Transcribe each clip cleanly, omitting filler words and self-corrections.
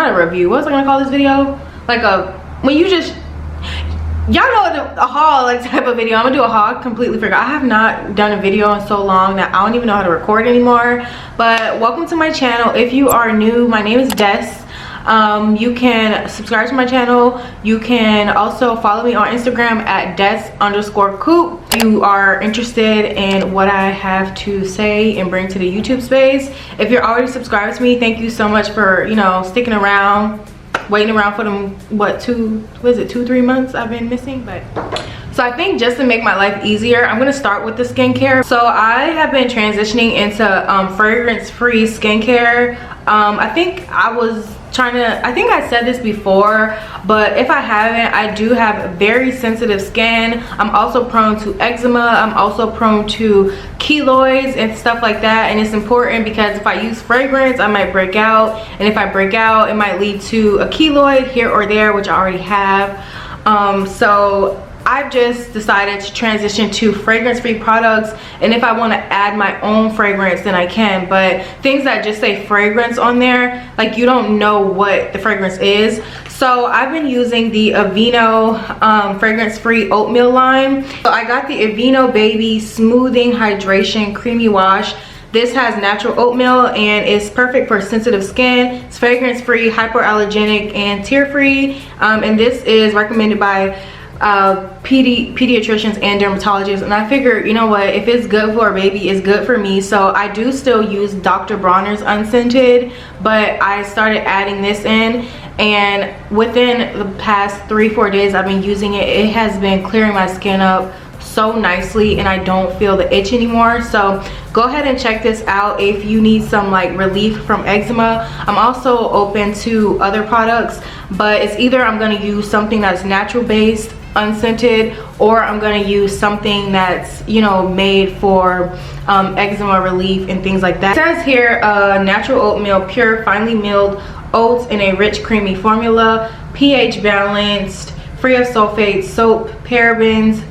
not a review, what was I gonna call this video? Like a, when you just, y'all know a haul like type of video. I'm gonna do a haul. I completely forgot. I have not done a video in so long that I don't even know how to record anymore. But welcome to my channel. If you are new, my name is Des. You can subscribe to my channel. You can also follow me on Instagram at des_coop. If you are interested in what I have to say and bring to the YouTube space. If you're already subscribed to me, thank you so much for, you know, sticking around, waiting around for them, what, 2-3 months I've been missing. But so I think just to make my life easier, I'm gonna start with the skincare. So I have been transitioning into fragrance-free skincare. I think I said this before, but if I haven't, I do have very sensitive skin. I'm also prone to eczema. I'm also prone to keloids and stuff like that, and it's important because if I use fragrance, I might break out, and if I break out, it might lead to a keloid here or there, which I already have. So I've just decided to transition to fragrance-free products, and if I want to add my own fragrance, then I can. But things that just say fragrance on there, like, you don't know what the fragrance is. So I've been using the Aveeno fragrance-free oatmeal line. So I got the Aveeno Baby Smoothing Hydration Creamy Wash. This has natural oatmeal and is perfect for sensitive skin. It's fragrance-free, hypoallergenic, and tear-free. And this is recommended by pediatricians and dermatologists, and I figured, you know what, if it's good for a baby, it's good for me. So I do still use Dr. Bronner's unscented, but I started adding this in, and within the past 3-4 days I've been using it. It has been clearing my skin up so nicely, and I don't feel the itch anymore. So go ahead and check this out if you need some like relief from eczema. I'm also open to other products, but it's either I'm going to use something that's natural based, unscented, or I'm going to use something that's, you know, made for eczema relief and things like that. It says here natural oatmeal, pure finely milled oats in a rich creamy formula, pH balanced, free of sulfates, soap, parabens,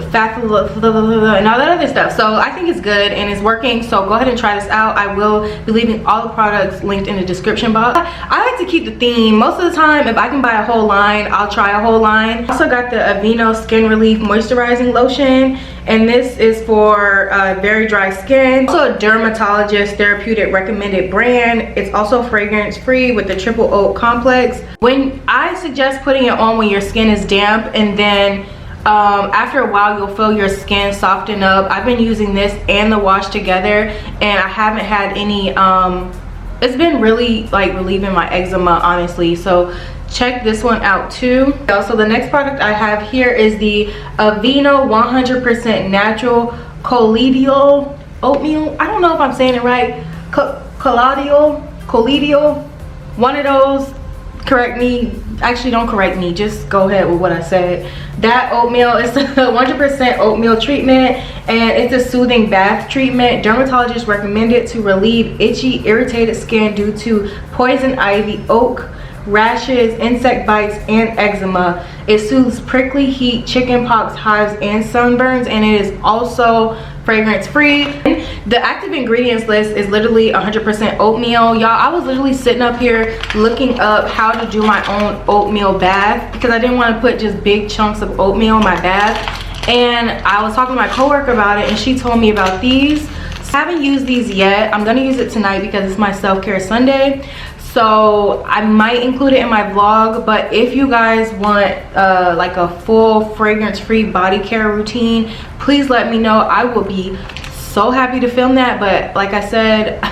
fat, and all that other stuff. So I think it's good and it's working, so go ahead and try this out. I will be leaving all the products linked in the description box. I like to keep the theme. Most of the time, if I can buy a whole line, I'll try a whole line. Also got the Aveeno Skin Relief Moisturizing Lotion, and this is for very dry skin. Also a dermatologist therapeutic recommended brand. It's also fragrance free with the triple oat complex. When I suggest putting it on when your skin is damp, and then after a while you'll feel your skin soften up. I've been using this and the wash together, and I haven't had any it's been really like relieving my eczema, honestly. So check this one out too. Also, the next product I have here is the Aveeno 100% natural colloidal oatmeal. I don't know if I'm saying it right. Colloidal, one of those. Correct me, actually don't correct me, just go ahead with what I said. That oatmeal is a 100% oatmeal treatment, and it's a soothing bath treatment. Dermatologists recommend it to relieve itchy, irritated skin due to poison ivy, oak, rashes, insect bites, and eczema. It soothes prickly heat, chicken pox, hives, and sunburns, and it is also fragrance free. The active ingredients list is literally 100% oatmeal. Y'all, I was literally sitting up here looking up how to do my own oatmeal bath because I didn't want to put just big chunks of oatmeal in my bath, and I was talking to my coworker about it, and she told me about these. I haven't used these yet. I'm gonna use it tonight because it's my self-care Sunday, so I might include it in my vlog. But if you guys want like a full fragrance-free body care routine, please let me know. I will be so happy to film that. But like I said,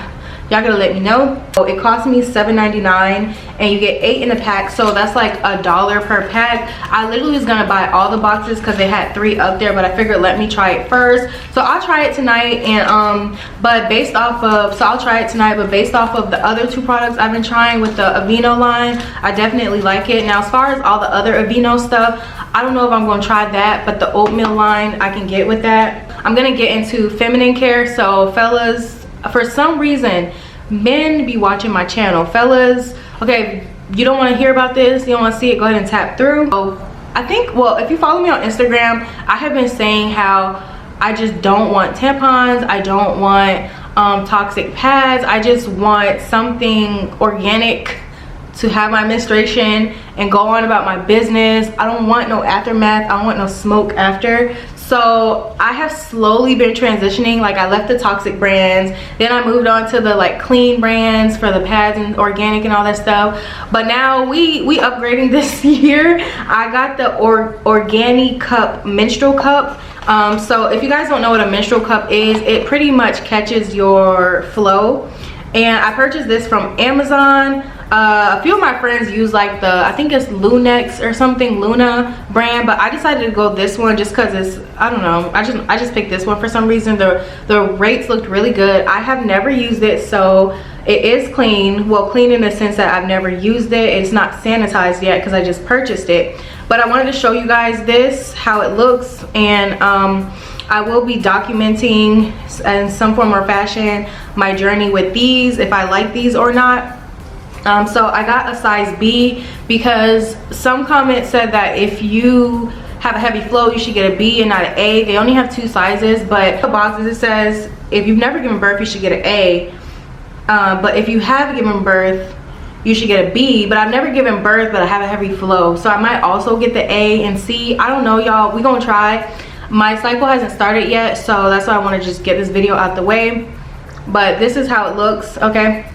y'all gotta let me know. So it cost me $7.99, and you get 8 in a pack, so that's like $1 per pack. I literally was gonna buy all the boxes because they had 3 up there, but I figured let me try it first. So I'll try it tonight, and but based off of, so I'll try it tonight, but based off of the other 2 products I've been trying with the Aveeno line, I definitely like it. Now, as far as all the other Aveeno stuff, I don't know if I'm gonna try that, but the oatmeal line I can get with that. I'm gonna get into feminine care. So fellas, for some reason men be watching my channel. Fellas, okay, you don't want to hear about this, you don't want to see it, go ahead and tap through. So I think, well, if you follow me on Instagram, I have been saying how I just don't want tampons, I don't want toxic pads, I just want something organic to have my menstruation and go on about my business. I don't want no aftermath. I don't want no smoke after. So I have slowly been transitioning. Like, I left the toxic brands, then I moved on to the like clean brands for the pads and organic and all that stuff. But now we upgrading this year. I got the organic cup, menstrual cup. So if you guys don't know what a menstrual cup is, it pretty much catches your flow. And I purchased this from Amazon. A few of my friends use like the, I think it's Lunex or something, Luna brand, but I decided to go this one just because it's, I don't know, I just picked this one for some reason. The rates looked really good. I have never used it, so it is clean. Well, clean in the sense that I've never used it. It's not sanitized yet because I just purchased it. But I wanted to show you guys this, how it looks, and I will be documenting in some form or fashion my journey with these, if I like these or not. So I got a size B because some comments said that if you have a heavy flow, you should get a B and not an A. They only have 2 sizes, but the boxes it says if you've never given birth, you should get an A. But if you have given birth, you should get a B. But I've never given birth, but I have a heavy flow, so I might also get the A and C. I don't know, y'all. We're gonna try. My cycle hasn't started yet, so that's why I want to just get this video out the way. But this is how it looks, okay?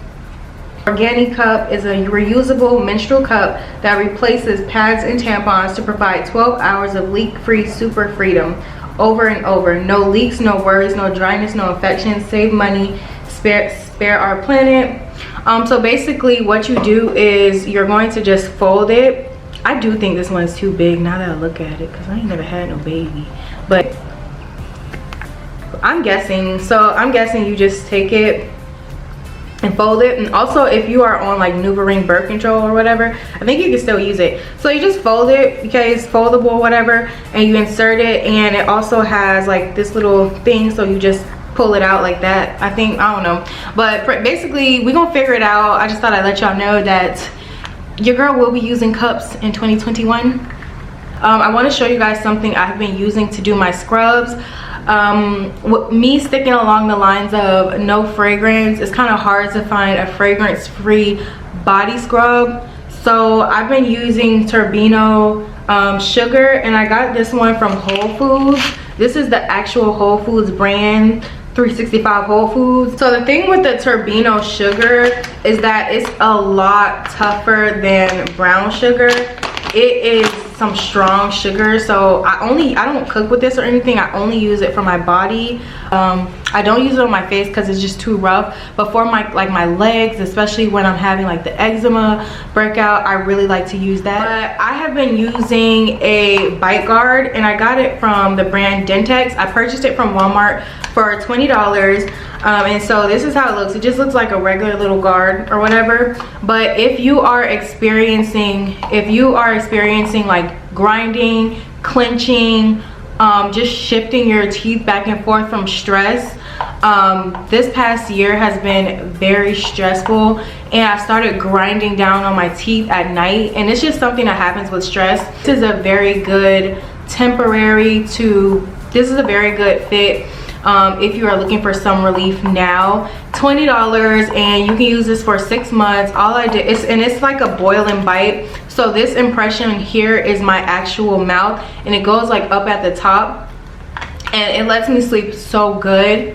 Organic cup is a reusable menstrual cup that replaces pads and tampons to provide 12 hours of leak-free super freedom over and over. No leaks, no worries, no dryness, no infections. Save money, spare our planet. So basically what you do is you're going to just fold it. I do think this one's too big now that I look at it because I ain't never had no baby. But I'm guessing, so I'm guessing you just take it and fold it. And also if you are on like NuvaRing birth control or whatever, I think you can still use it. So you just fold it, okay, it's foldable or whatever, and you insert it, and it also has like this little thing, so you just pull it out like that. I think, I don't know, but basically we're gonna figure it out. I just thought I'd let y'all know that your girl will be using cups in 2021. I want to show you guys something I've been using to do my scrubs. With me sticking along the lines of no fragrance, it's kind of hard to find a fragrance-free body scrub. So I've been using Turbino sugar, and I got this one from Whole Foods. This is the actual Whole Foods brand, 365 Whole Foods. So the thing with the Turbino sugar is that it's a lot tougher than brown sugar. It is some strong sugar, so I don't cook with this or anything. I only use it for my body. I don't use it on my face because it's just too rough, but for my legs, especially when I'm having like the eczema breakout, I really like to use that. But I have been using a bite guard, and I got it from the brand Dentex. I purchased it from Walmart for $20. And so this is how it looks. It just looks like a regular little guard or whatever. But if you are experiencing like grinding, clenching, just shifting your teeth back and forth from stress, this past year has been very stressful, and I started grinding down on my teeth at night, and it's just something that happens with stress. This is a very good this is a very good fit if you are looking for some relief now. $20, and you can use this for 6 months. All I did is, and it's like a boil and bite. So this impression here is my actual mouth, and it goes like up at the top, and it lets me sleep so good.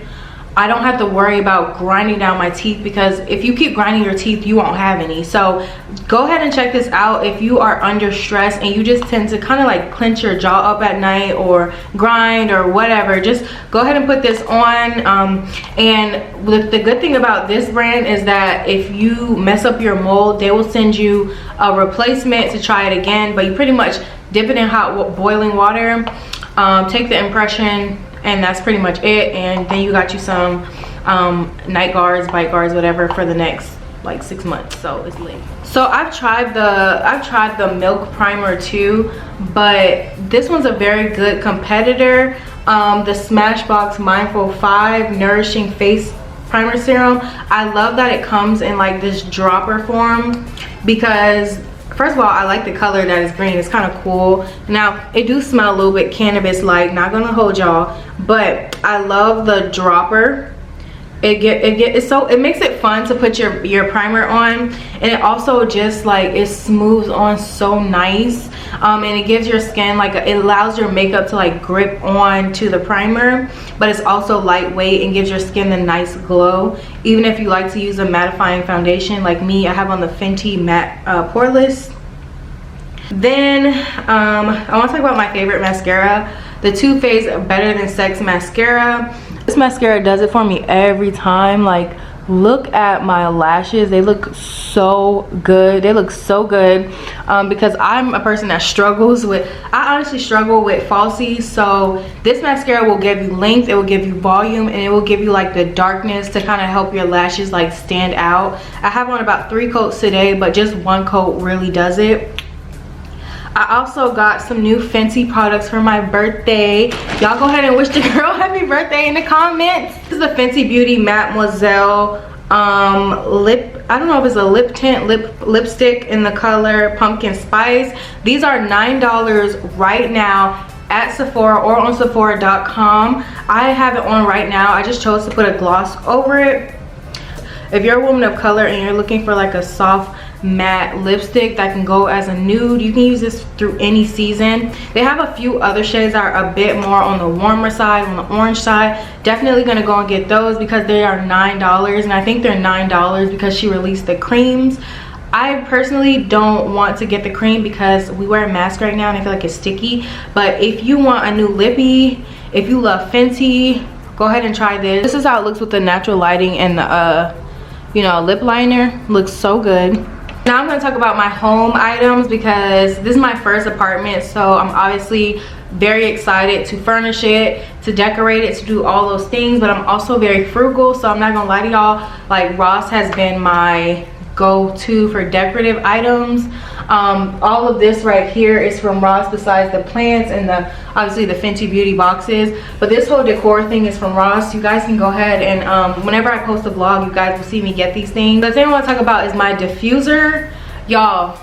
I don't have to worry about grinding down my teeth, because if you keep grinding your teeth, you won't have any. So go ahead and check this out if you are under stress and you just tend to kind of like clench your jaw up at night or grind or whatever. Just go ahead and put this on. And the good thing about this brand is that if you mess up your mold, they will send you a replacement to try it again, but you pretty much dip it in hot boiling water, take the impression, and that's pretty much it. And then you got you some night guards, bite guards, whatever, for the next like 6 months. So it's lit. So I've tried the milk primer too, but this one's a very good competitor. The Smashbox Mindful 5 Nourishing Face Primer Serum. I love that it comes in like this dropper form, because first of all, I like the color that is green. It's kind of cool. Now, it do smell a little bit cannabis-like, not gonna hold y'all, but I love the dropper. it makes it fun to put your primer on, and it also just like it smooths on so nice, and it gives your skin like it allows your makeup to like grip on to the primer, but it's also lightweight and gives your skin a nice glow. Even if you like to use a mattifying foundation like me, I have on the Fenty matte poreless. Then I want to talk about my favorite mascara, the Too Faced Better Than Sex mascara. This mascara does it for me every time. Like, look at my lashes, they look so good. They look so good, because I'm a person that struggles with, I honestly struggle with falsies. So this mascara will give you length, it will give you volume, and it will give you like the darkness to kind of help your lashes like stand out. I have on about 3 coats today, but just 1 coat really does it. I also got some new Fenty products for my birthday. Y'all go ahead and wish the girl happy birthday in the comments. This is the Fenty Beauty Mademoiselle lip, I don't know if it's a lip tint lipstick in the color Pumpkin Spice. These are $9 right now at Sephora or on Sephora.com. I have it on right now. I just chose to put a gloss over it. If you're a woman of color and you're looking for like a soft matte lipstick that can go as a nude, you can use this through any season. They have a few other shades that are a bit more on the warmer side, on the orange side. Definitely gonna go and get those because they are $9, and I think they're $9 because she released the creams. I personally don't want to get the cream because we wear a mask right now and I feel like it's sticky. But if you want a new lippy, if you love Fenty, go ahead and try this. This is how it looks with the natural lighting and the you know, lip liner. Looks so good. Now I'm going to talk about my home items because this is my first apartment, so I'm obviously very excited to furnish it, to decorate it, to do all those things, but I'm also very frugal, so I'm not going to lie to y'all. Like, Ross has been my go-to for decorative items. All of this right here is from Ross, besides the plants and the obviously the Fenty Beauty boxes, but this whole decor thing is from Ross. You guys can go ahead and whenever I post a vlog, you guys will see me get these things. The thing I want to talk about is my diffuser. Y'all,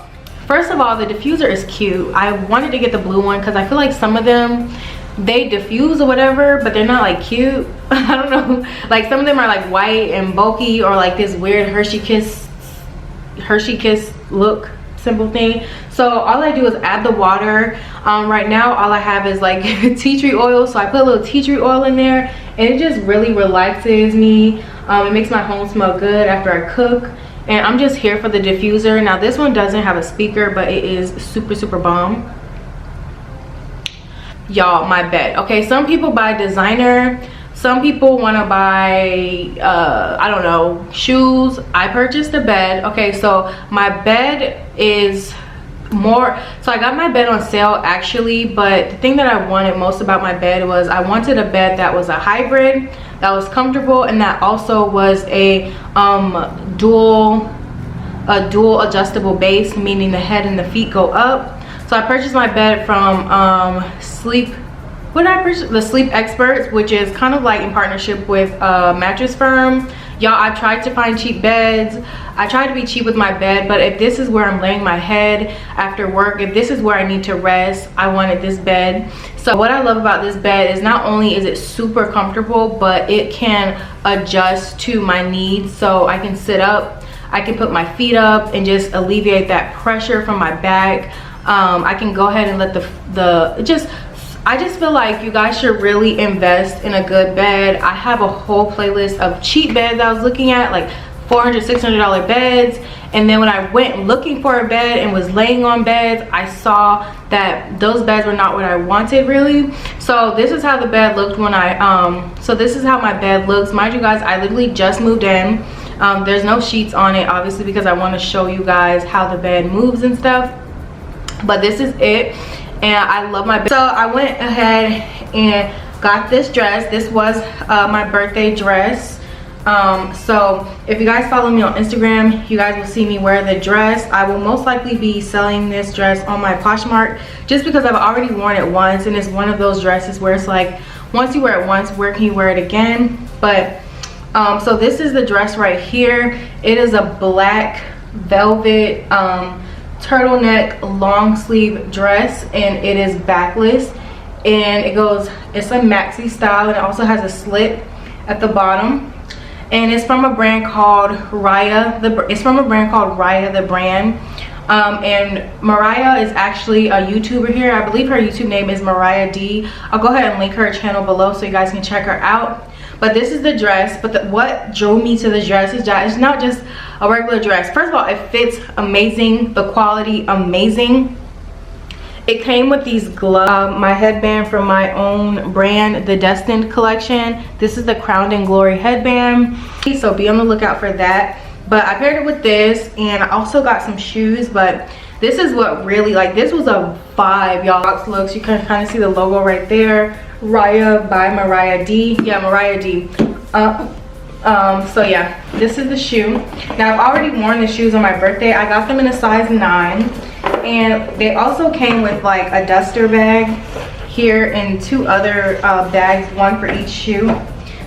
first of all, the diffuser is cute. I wanted to get the blue one because I feel like some of them, they diffuse or whatever, but they're not like cute. I don't know, like some of them are like white and bulky, or like this weird Hershey Kiss look simple thing. So all I do is add the water. Right now all I have is like tea tree oil, so I put a little tea tree oil in there, and it just really relaxes me. It makes my home smell good after I cook, and I'm just here for the diffuser. Now this one doesn't have a speaker, but it is super bomb. Y'all, my bed. Okay, some people buy designer, some people want to buy I don't know, shoes. I purchased a bed. Okay, so my bed is more, so I got my bed on sale actually, but the thing that I wanted most about my bed was I wanted a bed that was a hybrid, that was comfortable, and that also was a dual adjustable base, meaning the head and the feet go up. So I purchased my bed from the Sleep Experts, which is kind of like in partnership with a mattress firm. Y'all, I've tried to find cheap beds. I try to be cheap with my bed, but if this is where I'm laying my head after work, if this is where I need to rest, I wanted this bed. So what I love about this bed is not only is it super comfortable, but it can adjust to my needs. So I can sit up, I can put my feet up and just alleviate that pressure from my back. I can go ahead and let I just feel like you guys should really invest in a good bed. I have a whole playlist of cheap beds I was looking at, like $400, $600 beds, and then when I went looking for a bed and was laying on beds, I saw that those beds were not what I wanted really. So this is how the bed looked when so this is how my bed looks. Mind you guys, I literally just moved in. There's no sheets on it, obviously, because I want to show you guys how the bed moves and stuff, but this is it. And I love my bed. So I went ahead and got this dress. This was my birthday dress. So if you guys follow me on Instagram, you guys will see me wear the dress. I will most likely be selling this dress on my Poshmark just because I've already worn it once, and it's one of those dresses where it's like, once you wear it once, where can you wear it again? But so this is the dress right here. It is a black velvet turtleneck long sleeve dress, and it is backless, and it's a maxi style, and it also has a slit at the bottom. and it's from a brand called Rya The Brand. And Mariah is actually a YouTuber here. I believe her YouTube name is Mariah D. I'll go ahead and link her channel below so you guys can check her out. But this is the dress. But what drove me to the dress is that it's not just a regular dress. First of all, it fits amazing. The quality amazing. It came with these gloves. My headband from my own brand, the Destined collection. This is the Crowned in Glory headband. So be on the lookout for that. But I paired it with this, and I also got some shoes. But this is what really, like, this was a vibe, y'all. Box looks, you can kind of see the logo right there. Rya by Mariah D. Yeah, Mariah D. So yeah, this is the shoe. Now I've already worn the shoes on my birthday. I got them in a size 9, and they also came with like a duster bag here and 2 other bags, one for each shoe.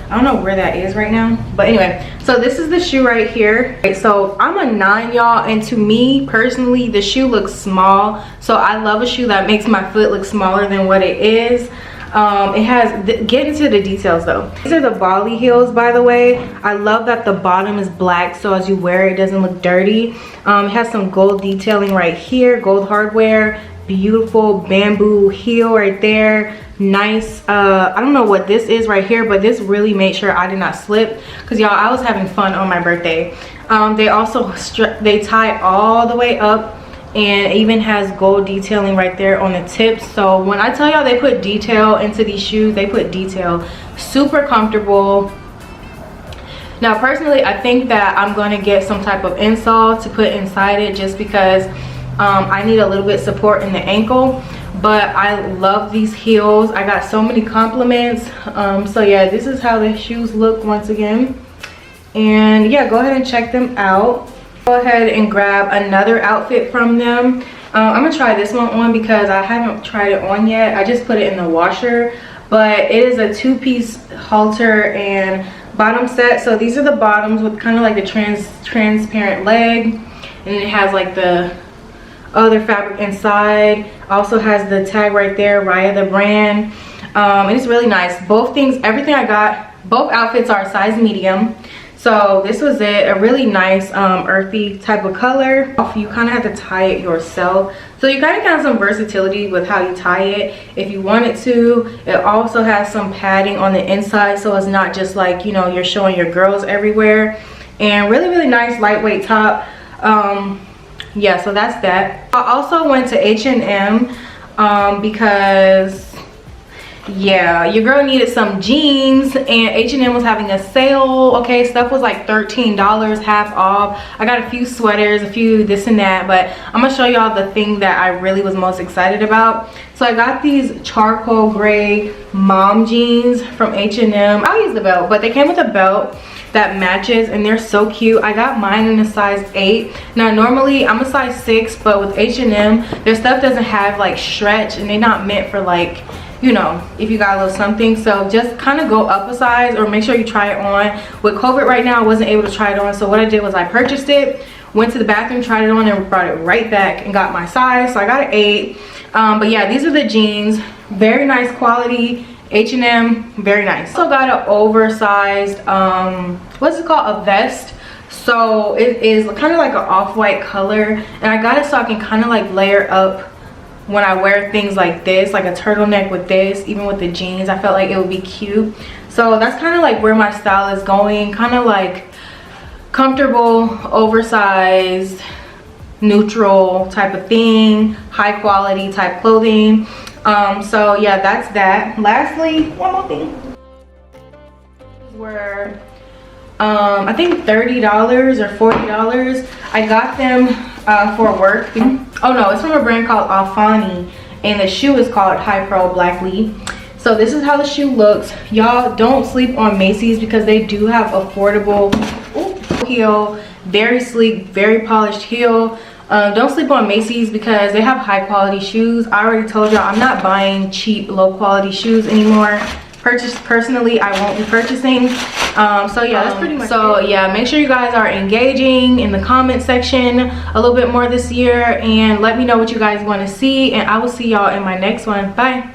I don't know where that is right now, but anyway, so this is the shoe right here. So I'm a 9, y'all, and to me personally the shoe looks small, so I love a shoe that makes my foot look smaller than what it is. It has, get into the details though. These are the Bali heels, by the way. I love that the bottom is black, so as you wear it, it doesn't look dirty. It has some gold detailing right here, gold hardware, beautiful bamboo heel right there. Nice, I don't know what this is right here, but this really made sure I did not slip, because y'all, I was having fun on my birthday. They also they tie all the way up, and it even has gold detailing right there on the tips. So when I tell y'all they put detail into these shoes, they put detail. Super comfortable. Now personally, I think that I'm going to get some type of insole to put inside it, just because I need a little bit support in the ankle. But I love these heels. I got so many compliments. So yeah, this is how the shoes look once again. And yeah, go ahead and check them out. Go ahead and grab another outfit from them. I'm gonna try this one on because I haven't tried it on yet. I just put it in the washer. But it is a 2-piece halter and bottom set. So these are the bottoms with kind of like the transparent leg, and it has like the other fabric inside. Also has the tag right there, Rya The Brand. And it's really nice. Both things, everything I got, both outfits are size medium. So this was it, a really nice earthy type of color. You kind of have to tie it yourself, so you kind of got some versatility with how you tie it if you wanted to. It also has some padding on the inside, so it's not just like, you know, you're showing your girls everywhere. And really nice lightweight top. Yeah, so that's that. I also went to H&M because yeah, your girl needed some jeans, and H&M was having a sale. Okay, stuff was like $13, half off. I got a few sweaters, a few this and that, but I'm gonna show y'all the thing that I really was most excited about. So I got these charcoal gray mom jeans from H&M. I'll use the belt, but they came with a belt that matches, and they're so cute. I got mine in a size 8. Now normally I'm a size 6, but with H&M their stuff doesn't have like stretch, and they're not meant for, like, you know, if you got a little something. So just kind of go up a size, or make sure you try it on. With COVID right now, I wasn't able to try it on, so what I did was I purchased it, went to the bathroom, tried it on, and brought it right back and got my size. So I got an 8. But yeah, these are the jeans. Very nice quality. H&M, very nice. Also got an oversized what's it called, a vest. So it is kind of like an off-white color, and I got it so I can kind of like layer up when I wear things like this, like a turtleneck with this, even with the jeans. I felt like it would be cute. So that's kind of like where my style is going, kind of like comfortable, oversized, neutral type of thing, high quality type clothing. So yeah, that's that. Lastly, one more thing. These were I think $30 or $40. I got them for work. Oh no, it's from a brand called Alfani, and the shoe is called High Pro Black Lee. So this is how the shoe looks. Y'all, don't sleep on Macy's, because they do have affordable heel, very sleek, very polished heel. Don't sleep on Macy's because they have high quality shoes. I already told y'all I'm not buying cheap, low quality shoes anymore. Personally, I won't be purchasing. So yeah, that's pretty much it. Yeah, make sure you guys are engaging in the comment section a little bit more this year, and let me know what you guys want to see, and I will see y'all in my next one. Bye.